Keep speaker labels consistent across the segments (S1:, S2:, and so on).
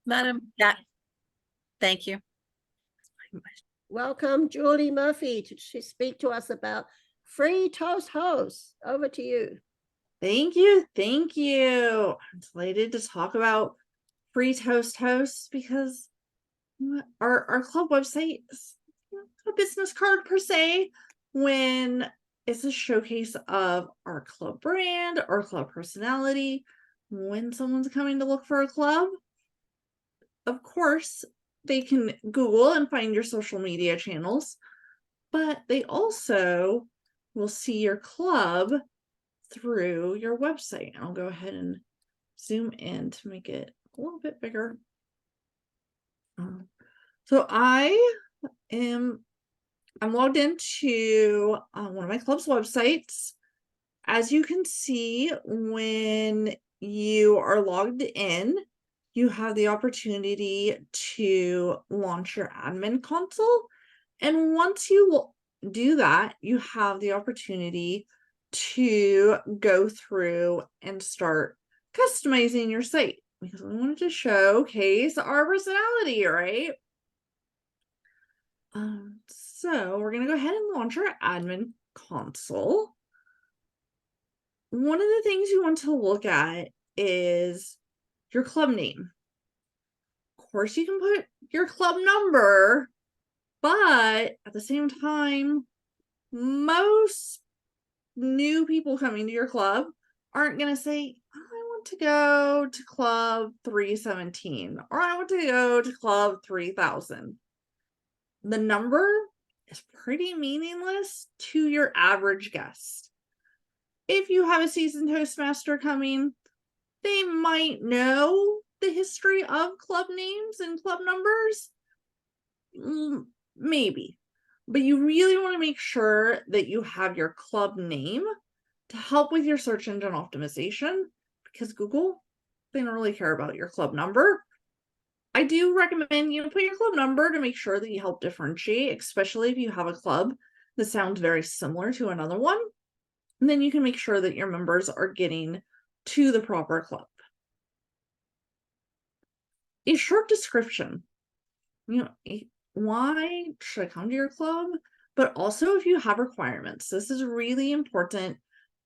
S1: Madam, yeah, thank you.
S2: Welcome, Julie Murphy, to speak to us about FreeToastHost. Over to you.
S3: Thank you. Thank you. I'm delighted to talk about FreeToastHost because our club website is a business card per se, when it's a showcase of our club brand, our club personality. When someone's coming to look for a club, of course, they can Google and find your social media channels, but they also will see your club through your website. I'll go ahead and zoom in to make it a little bit bigger. So I'm logged into one of my club's websites. As you can see, when you are logged in, you have the opportunity to launch your admin console. And once you do that, you have the opportunity to go through and start customizing your site, because we wanted to showcase our personality, right? So we're going to go ahead and launch our admin console. One of the things you want to look at is your club name. Of course, you can put your club number, but at the same time, most new people coming to your club aren't going to say, I want to go to club 317 or I want to go to club 3000. The number is pretty meaningless to your average guest. If you have a seasoned Toastmaster coming, they might know the history of club names and club numbers. Maybe. But you really want to make sure that you have your club name to help with your search engine optimization, because Google, they don't really care about your club number. I do recommend you put your club number to make sure that you help differentiate, especially if you have a club that sounds very similar to another one. And then you can make sure that your members are getting to the proper club. A short description. Why should I come to your club? But also if you have requirements. This is really important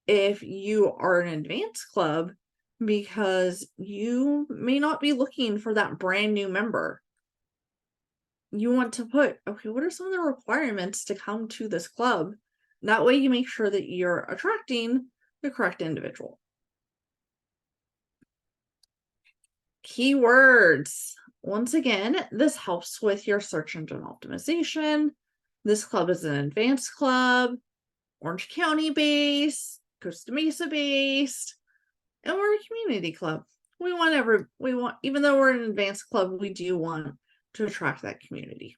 S3: if you are an advanced club, because you may not be looking for that brand new member. You want to put, okay, what are some of the requirements to come to this club? That way you make sure that you're attracting the correct individual. Keywords. Once again, this helps with your search engine optimization. This club is an advanced club, Orange County based, Costa Mesa based, and we're a community club. We want, even though we're an advanced club, we do want to attract that community.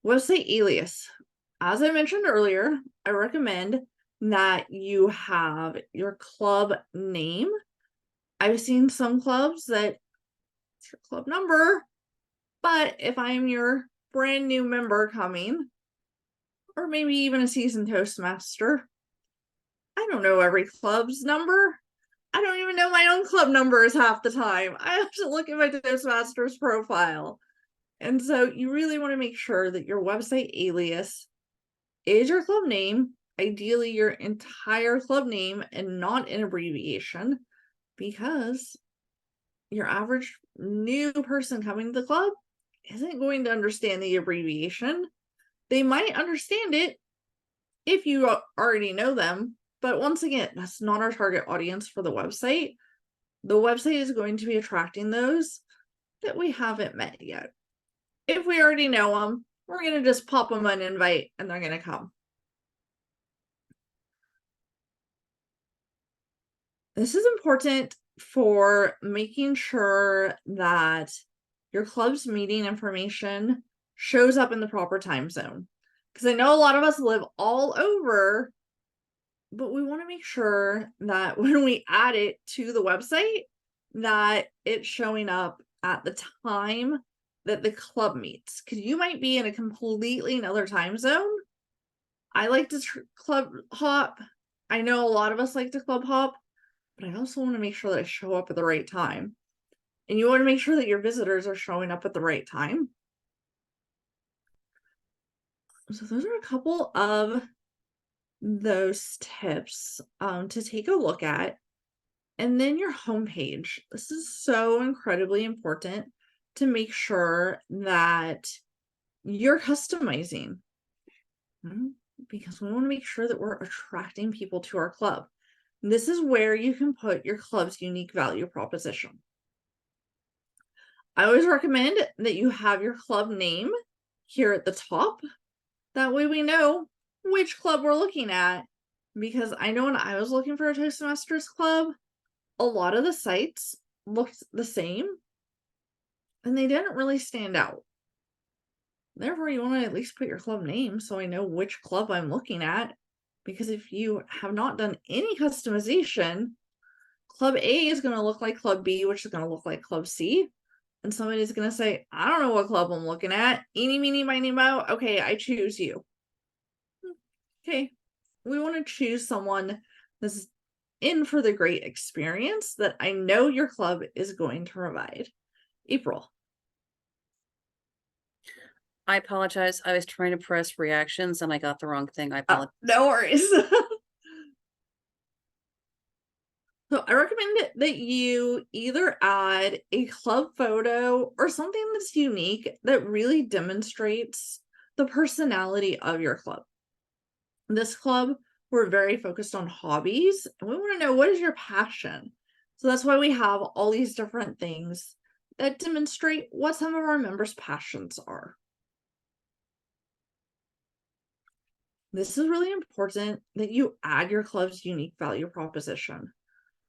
S3: Website alias. As I mentioned earlier, I recommend that you have your club name. I've seen some clubs that it's your club number, but if I'm your brand new member coming, or maybe even a seasoned Toastmaster, I don't know every club's number. I don't even know my own club numbers half the time. I have to look at my Toastmasters profile. And so you really want to make sure that your website alias is your club name, ideally your entire club name and not an abbreviation, because your average new person coming to the club isn't going to understand the abbreviation. They might understand it if you already know them, but once again, that's not our target audience for the website. The website is going to be attracting those that we haven't met yet. If we already know them, we're going to just pop them an invite and they're going to come. This is important for making sure that your club's meeting information shows up in the proper time zone. Because I know a lot of us live all over, but we want to make sure that when we add it to the website, that it's showing up at the time that the club meets. Because you might be in a completely another time zone. I like to club hop. I know a lot of us like to club hop, but I also want to make sure that I show up at the right time. And you want to make sure that your visitors are showing up at the right time. So those are a couple of those tips to take a look at. And then your homepage. This is so incredibly important to make sure that you're customizing. Because we want to make sure that we're attracting people to our club. This is where you can put your club's unique value proposition. I always recommend that you have your club name here at the top. That way we know which club we're looking at. Because I know when I was looking for a Toastmasters club, a lot of the sites looked the same and they didn't really stand out. Therefore, you want to at least put your club name so I know which club I'm looking at. Because if you have not done any customization, Club A is going to look like Club B, which is going to look like Club C. And somebody's going to say, I don't know what club I'm looking at. Eeny, meeny, miny, moe. Okay, I choose you. Okay, we want to choose someone that's in for the great experience that I know your club is going to provide. April.
S1: I apologize. I was trying to press reactions and I got the wrong thing. I apologize.
S3: No worries. So I recommend that you either add a club photo or something that's unique that really demonstrates the personality of your club. This club, we're very focused on hobbies and we want to know what is your passion. So that's why we have all these different things that demonstrate what some of our members' passions are. This is really important that you add your club's unique value proposition.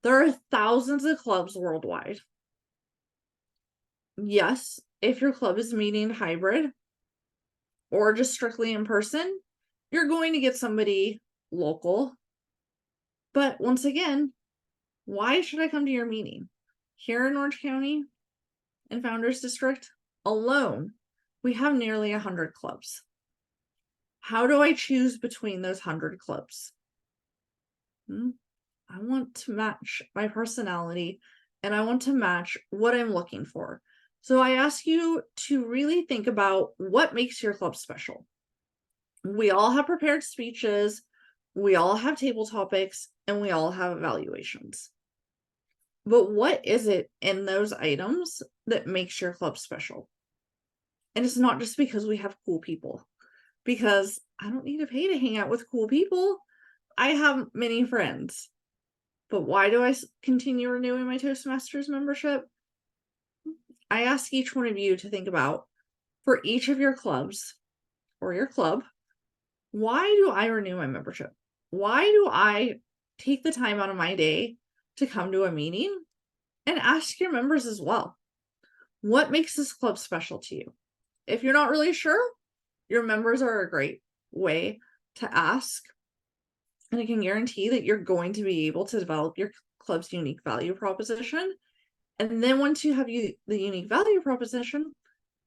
S3: There are thousands of clubs worldwide. Yes, if your club is meeting hybrid or just strictly in person, you're going to get somebody local. But once again, why should I come to your meeting? Here in Orange County and Founders District alone, we have nearly 100 clubs. How do I choose between those 100 clubs? I want to match my personality and I want to match what I'm looking for. So I ask you to really think about what makes your club special. We all have prepared speeches, we all have table topics, and we all have evaluations. But what is it in those items that makes your club special? And it's not just because we have cool people, because I don't need to pay to hang out with cool people. I have many friends. But why do I continue renewing my Toastmasters membership? I ask each one of you to think about, for each of your clubs or your club, why do I renew my membership? Why do I take the time out of my day to come to a meeting? And ask your members as well. What makes this club special to you? If you're not really sure, your members are a great way to ask. And I can guarantee that you're going to be able to develop your club's unique value proposition. And then once you have the unique value proposition,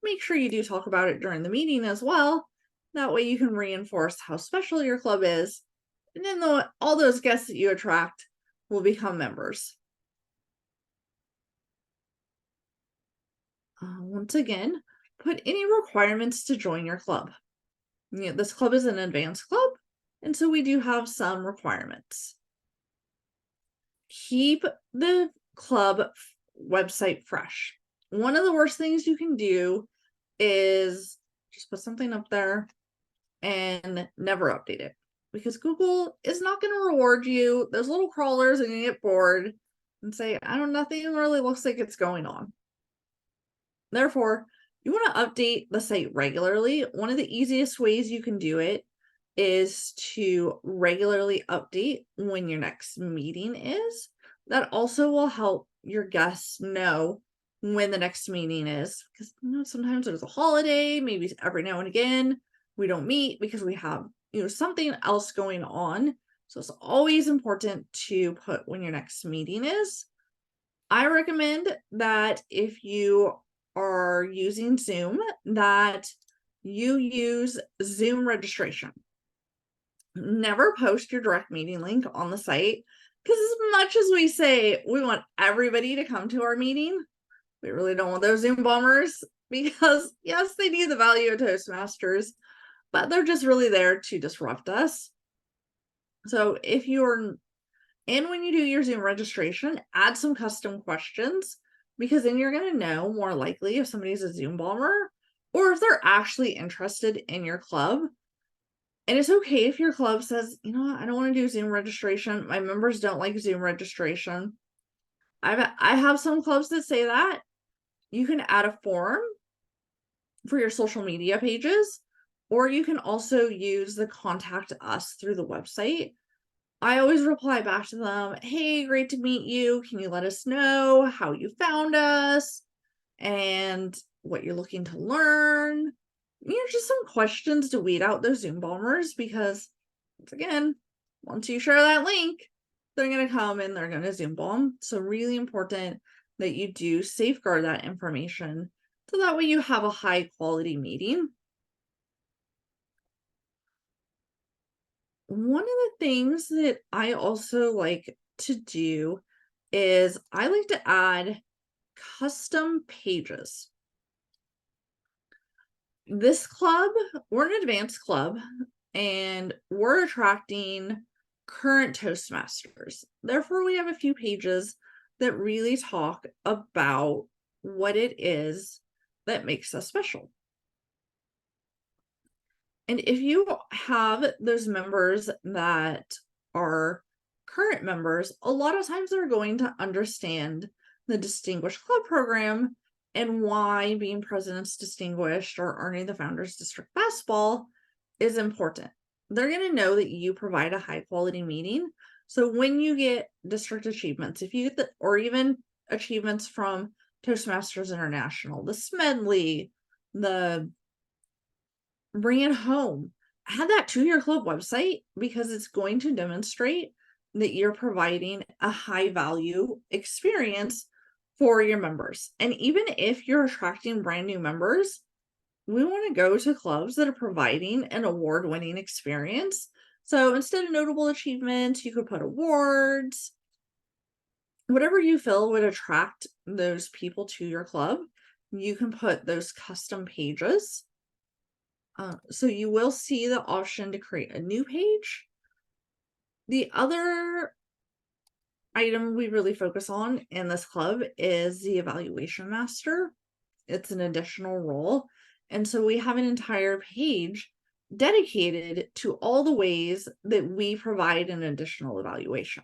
S3: make sure you do talk about it during the meeting as well. That way you can reinforce how special your club is. And then all those guests that you attract will become members. Once again, put any requirements to join your club. This club is an advanced club, and so we do have some requirements. Keep the club website fresh. One of the worst things you can do is just put something up there and never update it, because Google is not going to reward you. Those little crawlers are going to get bored and say, nothing really looks like it's going on. Therefore, you want to update the site regularly. One of the easiest ways you can do it is to regularly update when your next meeting is. That also will help your guests know when the next meeting is, because sometimes there's a holiday, maybe every now and again we don't meet because we have something else going on. So it's always important to put when your next meeting is. I recommend that if you are using Zoom, that you use Zoom registration. Never post your direct meeting link on the site, because as much as we say we want everybody to come to our meeting, We really don't want those Zoom bombers because, yes, they need the value of Toastmasters, but they're just really there to disrupt us. So if you're, and when you do your Zoom registration, add some custom questions, because then you're going to know more likely if somebody's a Zoom bomber or if they're actually interested in your club. And it's okay if your club says, you know what, I don't want to do Zoom registration. My members don't like Zoom registration. I have some clubs that say that. You can add a form for your social media pages, or you can also use the contact us through the website. I always reply back to them, hey, great to meet you. Can you let us know how you found us and what you're looking to learn? Just some questions to weed out those Zoom bombers, because once again, once you share that link, they're going to come and they're going to Zoom bomb. So really important that you do safeguard that information, so that way you have a high quality meeting. One of the things that I also like to do is I like to add custom pages. This club, we're an advanced club, and we're attracting current Toastmasters. Therefore, we have a few pages that really talk about what it is that makes us special. And if you have those members that are current members, a lot of times they're going to understand the Distinguished Club program and why being President's Distinguished or earning the Founders District Best Ball is important. They're going to know that you provide a high quality meeting. So when you get district achievements, if you get or even achievements from Toastmasters International, the Smedley, the Bring It Home, add that to your club website, because it's going to demonstrate that you're providing a high value experience for your members. And even if you're attracting brand new members, we want to go to clubs that are providing an award-winning experience. So instead of notable achievements, you could put awards, whatever you feel would attract those people to your club. You can put those custom pages. So you will see the option to create a new page. The other item we really focus on in this club is the evaluation master. It's an additional role. And so we have an entire page dedicated to all the ways that we provide an additional evaluation.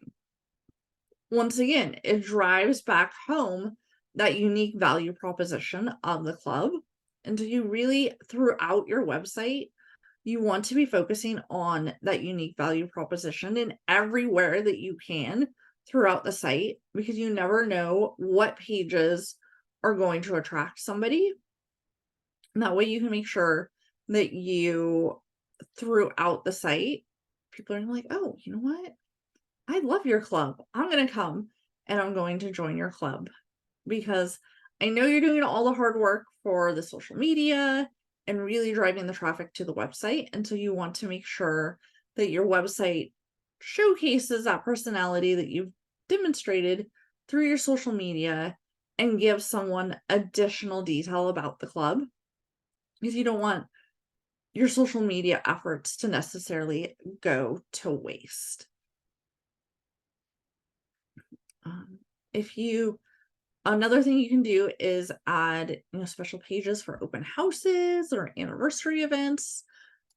S3: Once again, it drives back home that unique value proposition of the club. And so you really, throughout your website, you want to be focusing on that unique value proposition in everywhere that you can throughout the site, because you never know what pages are going to attract somebody. And that way you can make sure that you, throughout the site, people are like, oh, you know what? I love your club. I'm going to come and I'm going to join your club, because I know you're doing all the hard work for the social media and really driving the traffic to the website. And so you want to make sure that your website showcases that personality that you've demonstrated through your social media and gives someone additional detail about the club, because you don't want your social media efforts to necessarily go to waste. Another thing you can do is add, special pages for open houses or anniversary events.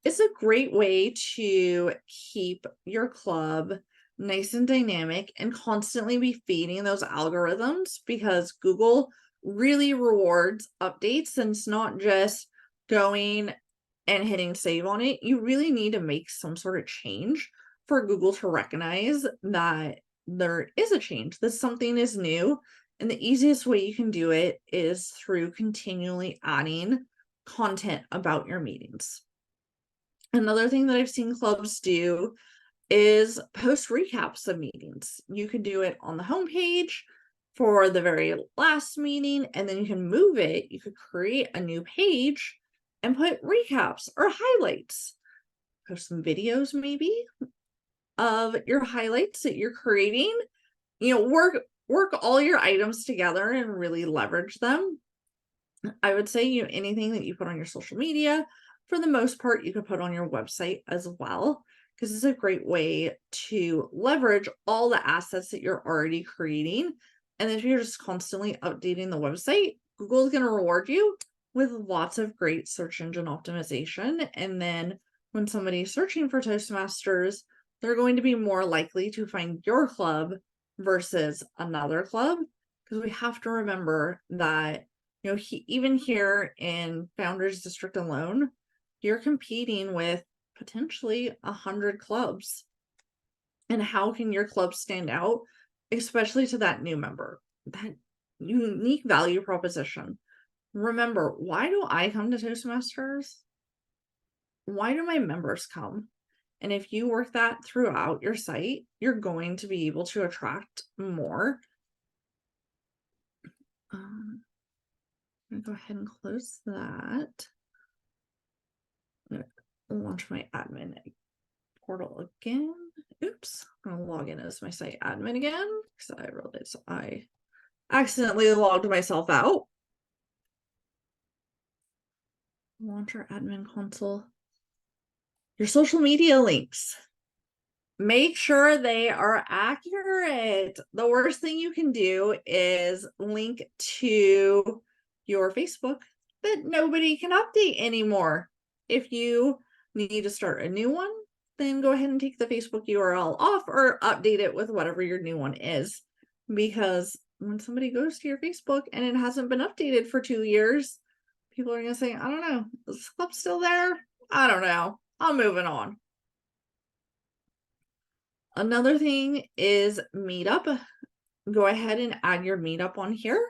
S3: It's a great way to keep your club nice and dynamic and constantly be feeding those algorithms, because Google really rewards updates, and it's not just going and hitting save on it. You really need to make some sort of change for Google to recognize that there is a change, that something is new. And the easiest way you can do it is through continually adding content about your meetings. Another thing that I've seen clubs do is post recaps of meetings. You can do it on the homepage for the very last meeting, and then you can move it. You could create a new page and put recaps or highlights. Post some videos maybe of your highlights that you're creating. work all your items together and really leverage them. I would say anything that you put on your social media, for the most part, you could put on your website as well, because it's a great way to leverage all the assets that you're already creating. And if you're just constantly updating the website, Google is going to reward you with lots of great search engine optimization. And then when somebody's searching for Toastmasters, they're going to be more likely to find your club versus another club, because we have to remember that even here in Founders District alone, you're competing with potentially 100 clubs. And how can your club stand out, especially to that new member? That unique value proposition. Remember, why do I come to Toastmasters? Why do my members come? And if you work that throughout your site, you're going to be able to attract more. I'm going to go ahead and close that. I'm going to launch my admin portal again. Oops, I'm going to log in as my site admin again because I realized I accidentally logged myself out. Launch our admin console. Your social media links. Make sure they are accurate. The worst thing you can do is link to your Facebook that nobody can update anymore. If you need to start a new one, then go ahead and take the Facebook URL off or update it with whatever your new one is. Because when somebody goes to your Facebook and it hasn't been updated for 2 years, people are going to say, I don't know, is this club still there? I don't know. I'm moving on. Another thing is Meetup. Go ahead and add your Meetup on here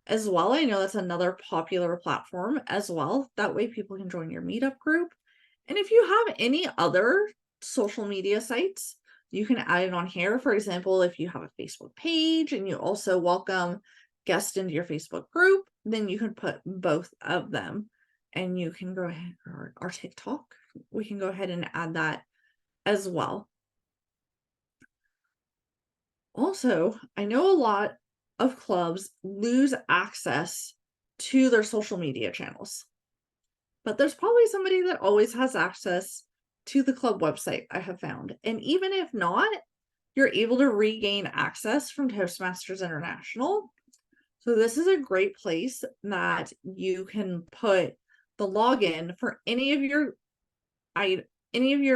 S3: as well. I know that's another popular platform as well. That way people can join your Meetup group. And if you have any other social media sites, you can add it on here. For example, if you have a Facebook page and you also welcome guests into your Facebook group, then you can put both of them. And you can go ahead, or our TikTok, we can go ahead and add that as well. Also, I know a lot of clubs lose access to their social media channels, but there's probably somebody that always has access to the club website, I have found. And even if not, you're able to regain access from Toastmasters International. So this is a great place that you can put the login for any of your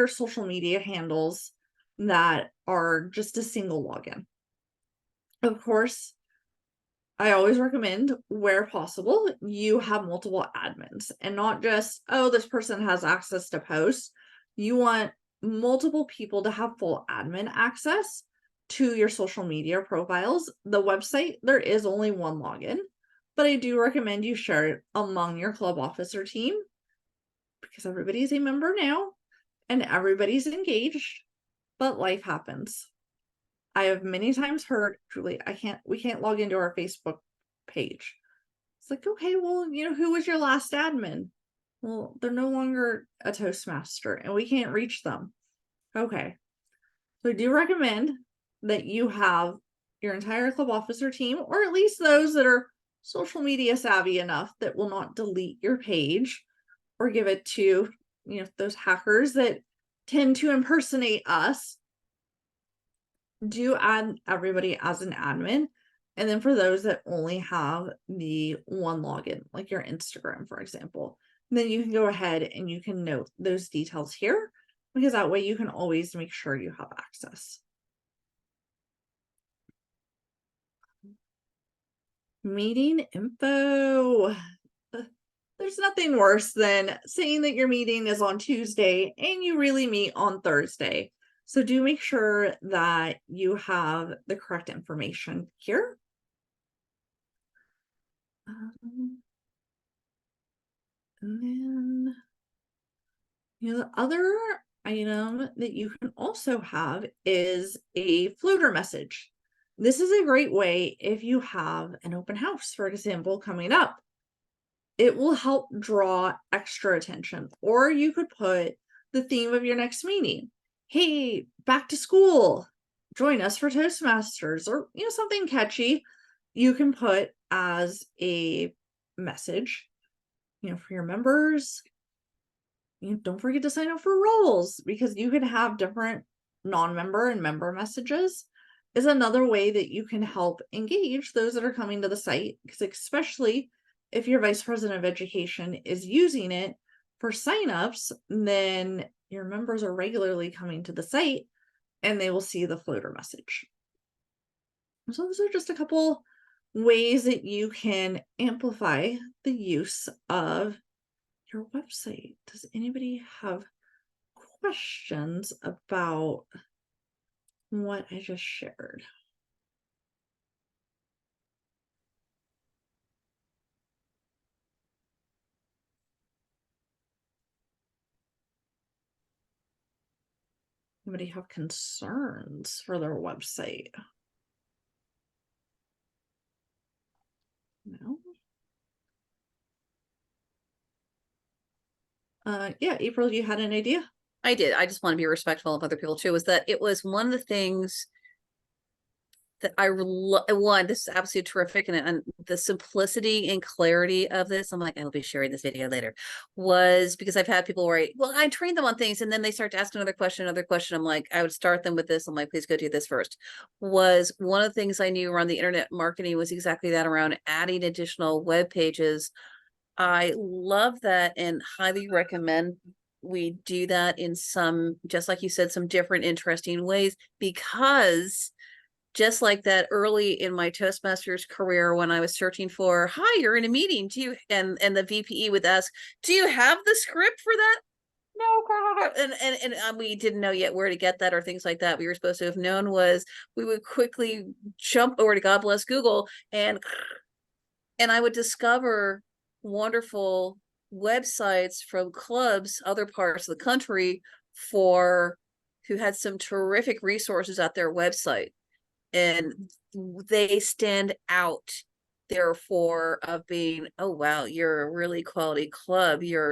S3: social media handles that are just a single login. Of course, I always recommend, where possible, you have multiple admins and not just, oh, this person has access to posts. You want multiple people to have full admin access to your social media profiles. The website, there is only one login, but I do recommend you share it among your club officer team because everybody's a member now and everybody's engaged, but life happens. I have many times heard, Julie, we can't log into our Facebook page. It's like, okay, well, who was your last admin? Well, they're no longer a Toastmaster and we can't reach them. Okay. So I do recommend that you have your entire club officer team, or at least those that are social media savvy enough that will not delete your page or give it to, those hackers that tend to impersonate us. Do add everybody as an admin. And then for those that only have the one login, like your Instagram, for example, then you can go ahead and you can note those details here, because that way you can always make sure you have access. Meeting info. There's nothing worse than saying that your meeting is on Tuesday and you really meet on Thursday. So do make sure that you have the correct information here. And then, the other item that you can also have is a floater message. This is a great way if you have an open house, for example, coming up. It will help draw extra attention. Or you could put the theme of your next meeting. Hey, back to school. join us for Toastmasters, or something catchy you can put as a message, for your members. Don't forget to sign up for roles, because you can have different non-member and member messages. Is another way that you can help engage those that are coming to the site, because especially if your vice president of education is using it for signups, then your members are regularly coming to the site and they will see the floater message. So those are just a couple ways that you can amplify the use of your website. Does anybody have questions about what I just shared? Anybody have concerns for their website? No. Yeah, April, you had an idea?
S1: I did. I just want to be respectful of other people too. Was that it was one of the things that one, this is absolutely terrific, and the simplicity and clarity of this, I'm like, I will be sharing this video later, was because I've had people write, well, I trained them on things, and then they start to ask another question. I'm like, I would start them with this. I'm like, please go do this first. Was one of the things I knew around the internet marketing was exactly that, around adding additional web pages. I love that and highly recommend we do that in some, just like you said, some different interesting ways, because just like that early in my Toastmasters career, when I was searching for, hi, you're in a meeting, do you, and the VPE would ask, do you have the script for that? No. And we didn't know yet where to get that or things like that. We were supposed to have known was we would quickly jump over to God bless Google, and I would discover wonderful websites from clubs, other parts of the country, for who had some terrific resources at their website. And they stand out therefore of being, oh wow, you're a really quality club, you're